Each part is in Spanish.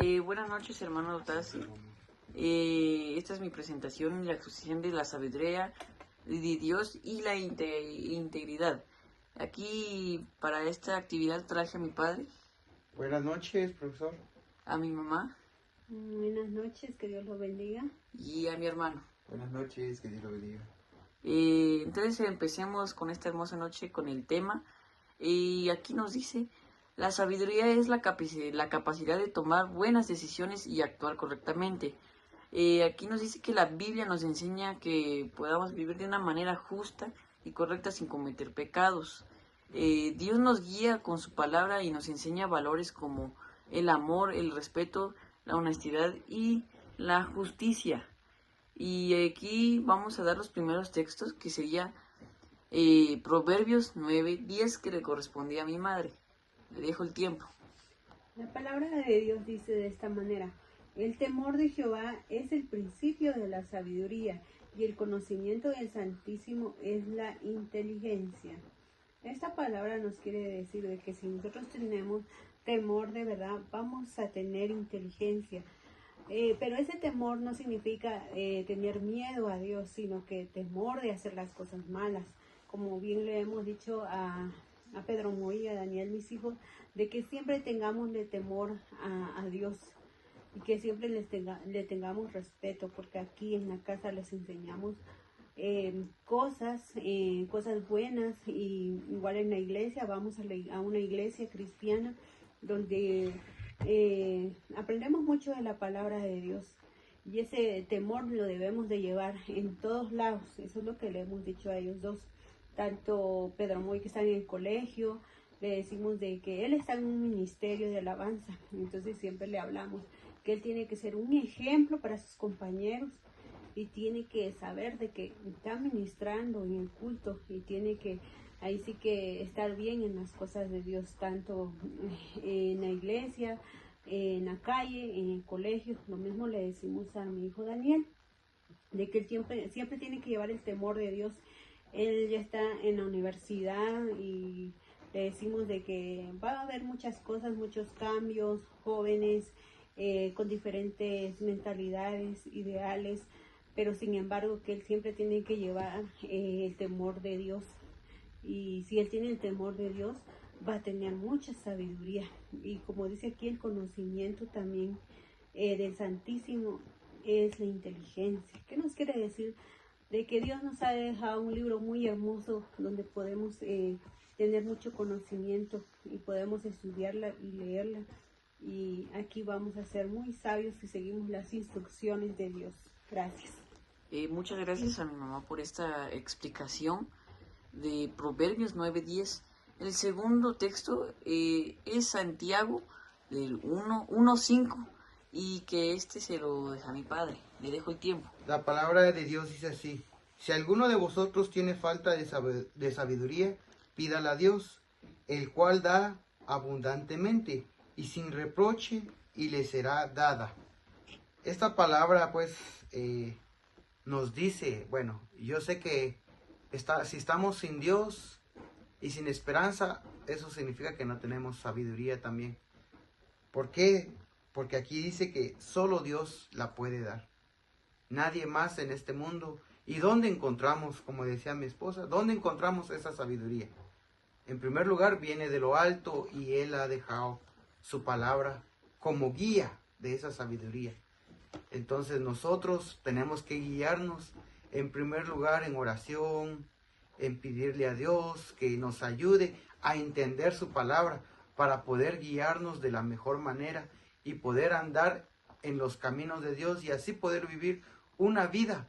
Buenas noches, hermano Tasi. Esta es mi presentación en la exposición de la sabiduría de Dios y la integridad. Aquí, para esta actividad, traje a mi padre, Buenas noches, profesor. a mi mamá Buenas noches, que Dios lo bendiga. y a mi hermano. Buenas noches, que Dios lo bendiga. Entonces empecemos con esta hermosa noche con el tema. Y aquí nos dice, la sabiduría es la capacidad de tomar buenas decisiones y actuar correctamente. Aquí nos dice que la Biblia nos enseña que podamos vivir de una manera justa y correcta sin cometer pecados. Dios nos guía con su palabra y nos enseña valores como el amor, el respeto, la honestidad y la justicia. Y aquí vamos a dar los primeros textos, que sería Proverbios 9:10, que le correspondía a mi madre. Le dejo el tiempo. La palabra de Dios dice de esta manera: el temor de Jehová es el principio de la sabiduría, y el conocimiento del Santísimo es la inteligencia. Esta palabra nos quiere decir de que si nosotros tenemos temor de verdad, vamos a tener inteligencia. Pero ese temor no significa tener miedo a Dios, sino que temor de hacer las cosas malas. Como bien le hemos dicho a Pedro Moy, a Daniel, mis hijos, de que siempre tengamos de temor a Dios y que siempre le tengamos respeto, porque aquí en la casa les enseñamos cosas buenas. Y igual en la iglesia, vamos a una iglesia cristiana donde aprendemos mucho de la palabra de Dios, y ese temor lo debemos de llevar en todos lados. Eso es lo que le hemos dicho a ellos dos, tanto Pedro Moy, que está en el colegio, le decimos de que él está en un ministerio de alabanza, entonces siempre le hablamos que él tiene que ser un ejemplo para sus compañeros y tiene que saber de que está ministrando en el culto y tiene que ahí sí que estar bien en las cosas de Dios, tanto en la iglesia, en la calle, en el colegio. Lo mismo le decimos a mi hijo Daniel, de que él siempre tiene que llevar el temor de Dios. Él ya está en la universidad y le decimos de que va a haber muchas cosas, muchos cambios, jóvenes con diferentes mentalidades, ideales, pero sin embargo que él siempre tiene que llevar el temor de Dios. Y si él tiene el temor de Dios, va a tener mucha sabiduría. Y como dice aquí, el conocimiento también del Santísimo es la inteligencia. ¿Qué nos quiere decir? De que Dios nos ha dejado un libro muy hermoso donde podemos tener mucho conocimiento y podemos estudiarla y leerla. Y aquí vamos a ser muy sabios si seguimos las instrucciones de Dios. Gracias. Muchas gracias a mi mamá por esta explicación de Proverbios 9:10. El segundo texto es Santiago del 1:5, y que se lo deja a mi padre. Le dejo el tiempo. La palabra de Dios dice así: si alguno de vosotros tiene falta de sabiduría, pídala a Dios, el cual da abundantemente y sin reproche, y le será dada. Esta palabra pues nos dice, bueno, yo sé que si estamos sin Dios y sin esperanza, eso significa que no tenemos sabiduría también. ¿Por qué? Porque aquí dice que solo Dios la puede dar. Nadie más en este mundo. ¿Y dónde encontramos, como decía mi esposa, dónde encontramos esa sabiduría? En primer lugar, viene de lo alto, y Él ha dejado su palabra como guía de esa sabiduría. Entonces nosotros tenemos que guiarnos en primer lugar en oración, en pedirle a Dios que nos ayude a entender su palabra para poder guiarnos de la mejor manera y poder andar en los caminos de Dios, y así poder vivir una vida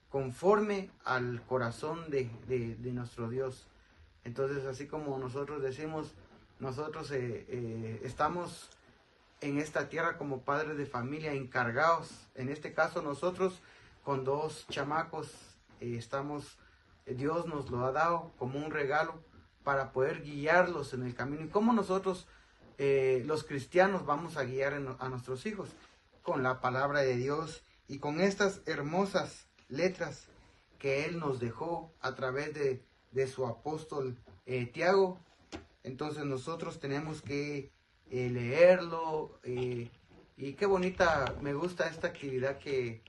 conforme al corazón de nuestro Dios. Entonces, así como nosotros decimos, nosotros estamos en esta tierra como padres de familia encargados. En este caso nosotros con dos chamacos Dios nos lo ha dado como un regalo para poder guiarlos en el camino. ¿Y cómo nosotros los cristianos vamos a guiar a nuestros hijos? Con la palabra de Dios y con estas hermosas letras que Él nos dejó a través de su apóstol Tiago. Entonces nosotros tenemos que leerlo, Y qué bonita, me gusta esta actividad que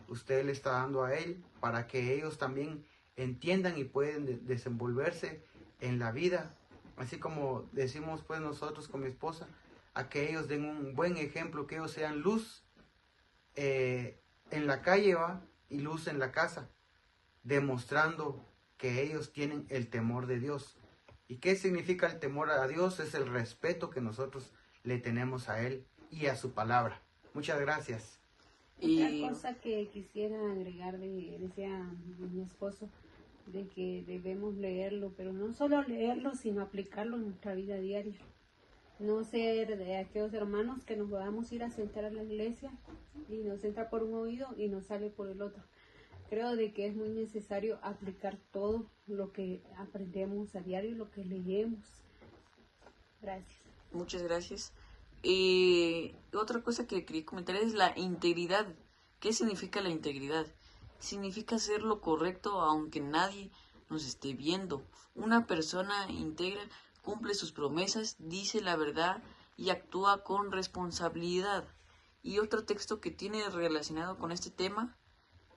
usted le está dando a él para que ellos también entiendan y pueden desenvolverse en la vida, así como decimos pues nosotros con mi esposa, a que ellos den un buen ejemplo, que ellos sean luz en la calle, ¿va? Y luz en la casa, demostrando que ellos tienen el temor de Dios. ¿Y qué significa el temor a Dios? Es el respeto que nosotros le tenemos a Él y a su palabra. Muchas gracias. Y Otra cosa que quisiera agregar, decía mi esposo, de que debemos leerlo, pero no solo leerlo, sino aplicarlo en nuestra vida diaria. No ser de aquellos hermanos que nos podamos ir a sentar a la iglesia y nos entra por un oído y nos sale por el otro. Creo de que es muy necesario aplicar todo lo que aprendemos a diario, lo que leemos. Gracias. muchas gracias. Y otra cosa que quería comentar es la integridad. ¿Qué significa la integridad? Significa hacer lo correcto aunque nadie nos esté viendo. Una persona íntegra cumple sus promesas, dice la verdad y actúa con responsabilidad. Y otro texto que tiene relacionado con este tema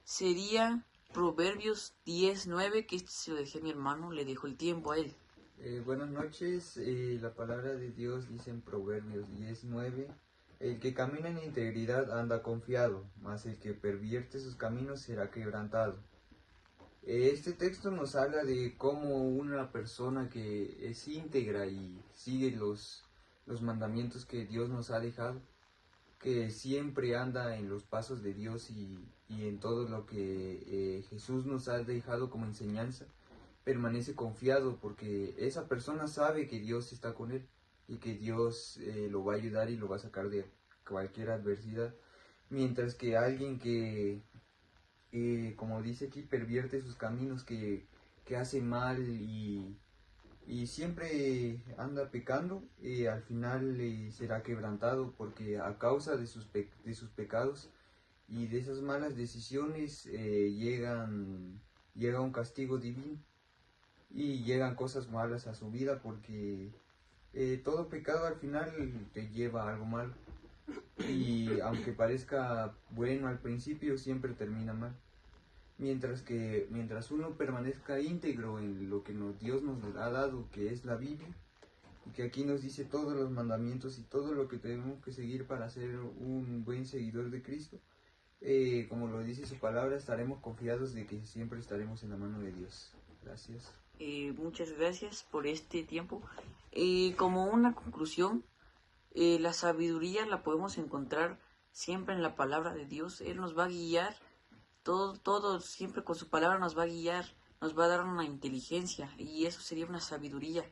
sería Proverbios 10:9, que este se lo dejé a mi hermano, le dejo el tiempo a él. Buenas noches, la palabra de Dios dice en Proverbios 10:9, el que camina en integridad anda confiado, mas el que pervierte sus caminos será quebrantado. Este texto nos habla de cómo una persona que es íntegra y sigue los mandamientos que Dios nos ha dejado, que siempre anda en los pasos de Dios y en todo lo que Jesús nos ha dejado como enseñanza, permanece confiado porque esa persona sabe que Dios está con él y que Dios lo va a ayudar y lo va a sacar de cualquier adversidad, mientras que alguien que como dice aquí, pervierte sus caminos, que hace mal y siempre anda pecando, al final será quebrantado porque a causa de sus pecados y de esas malas decisiones llega un castigo divino y llegan cosas malas a su vida porque todo pecado al final te lleva a algo malo. Y aunque parezca bueno al principio, siempre termina mal. Mientras uno permanezca íntegro en lo que Dios nos ha dado, que es la Biblia, y que aquí nos dice todos los mandamientos y todo lo que tenemos que seguir para ser un buen seguidor de Cristo, como lo dice su palabra, estaremos confiados de que siempre estaremos en la mano de Dios. Gracias. Muchas gracias por este tiempo. Como una conclusión, la sabiduría la podemos encontrar siempre en la palabra de Dios. Él nos va a guiar, todo siempre con su palabra nos va a guiar, nos va a dar una inteligencia y eso sería una sabiduría.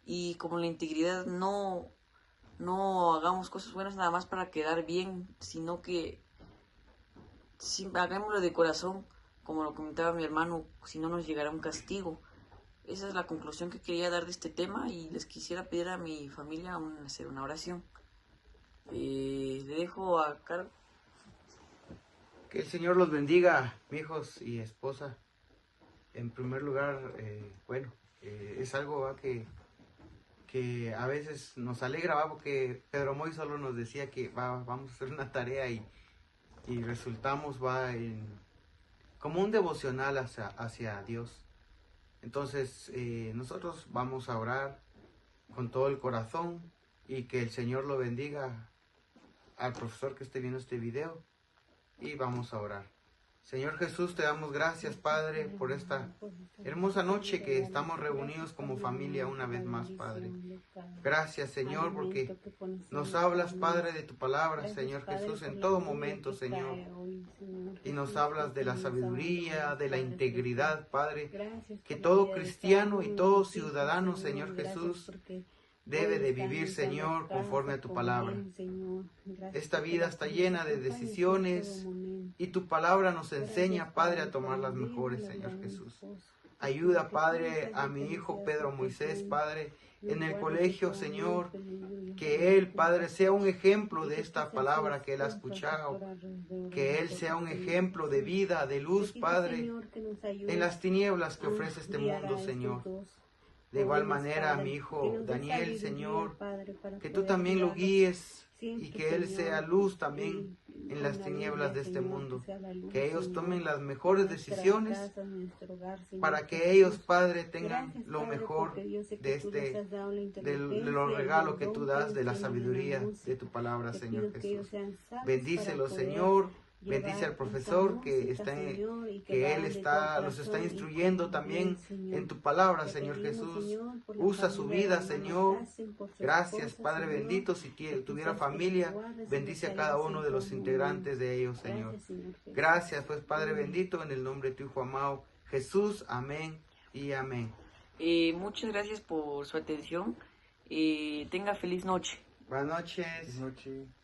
Y como la integridad, no hagamos cosas buenas nada más para quedar bien, sino que hagámoslo de corazón, como lo comentaba mi hermano, si no nos llegará un castigo. Esa es la conclusión que quería dar de este tema y les quisiera pedir a mi familia hacer una oración. Le dejo a cargo. Que el Señor los bendiga, mi hijos y esposa. En primer lugar, es algo ¿va? Que a veces nos alegra, ¿va? Porque Pedro Moy solo nos decía que vamos a hacer una tarea y resultamos como un devocional hacia Dios. Entonces nosotros vamos a orar con todo el corazón y que el Señor lo bendiga al profesor que esté viendo este video y vamos a orar. Señor Jesús, te damos gracias, Padre, por esta hermosa noche que estamos reunidos como familia una vez más, Padre. Gracias, Señor, porque nos hablas, Padre, de tu palabra, Señor Jesús, en todo momento, Señor. Y nos hablas de la sabiduría, de la integridad, Padre, que todo cristiano y todo ciudadano, Señor Jesús, debe de vivir, Señor, conforme a tu palabra. Esta vida está llena de decisiones y tu palabra nos enseña, Padre, a tomar las mejores, Señor Jesús. Ayuda, Padre, a mi hijo Pedro Moisés, Padre, en el colegio, Señor, que él, Padre, sea un ejemplo de esta palabra que él ha escuchado, que él sea un ejemplo de vida, de luz, Padre, en las tinieblas que ofrece este mundo, Señor. De igual manera, a mi hijo Daniel, Señor, que tú también lo guíes siempre, y que Él Señor, sea luz también y en las la tinieblas Biblia, de este Señor, mundo. sea la luz, Que ellos Señor, tomen las mejores nuestras decisiones casas, nuestro hogar, Señor para que Jesús. ellos, Padre, tengan Gracias, lo Padre, mejor porque yo sé de que tú les has dado la de inteligencia los y regalos el que tú don das, que de la ellos tienen en la sabiduría de música. tu palabra, Te Señor pido que ellos Jesús. sean sabios Bendícelo, para poder Señor. llevar Bendice al esa profesor que música, está en, Señor, y que va Él de todo está, los corazón está y instruyendo con también bien, Señor. en tu palabra, Te Señor pedimos, Jesús. Señor, por la Usa su familia de vida, la hermana Señor. Tassen, por su Gracias, esposa, Padre Señor, bendito. Si que tú tuviera seas que los familia, guardes y los bendice a traigas cada uno de los siempre a integrantes de ellos, Señor. Gracias, Señor Jesús. Gracias, pues, Padre Amén. bendito, en el nombre de tu Hijo amado Jesús. Amén y amén. Muchas gracias por su atención. Tenga feliz noche. Buenas noches. Buenas noches.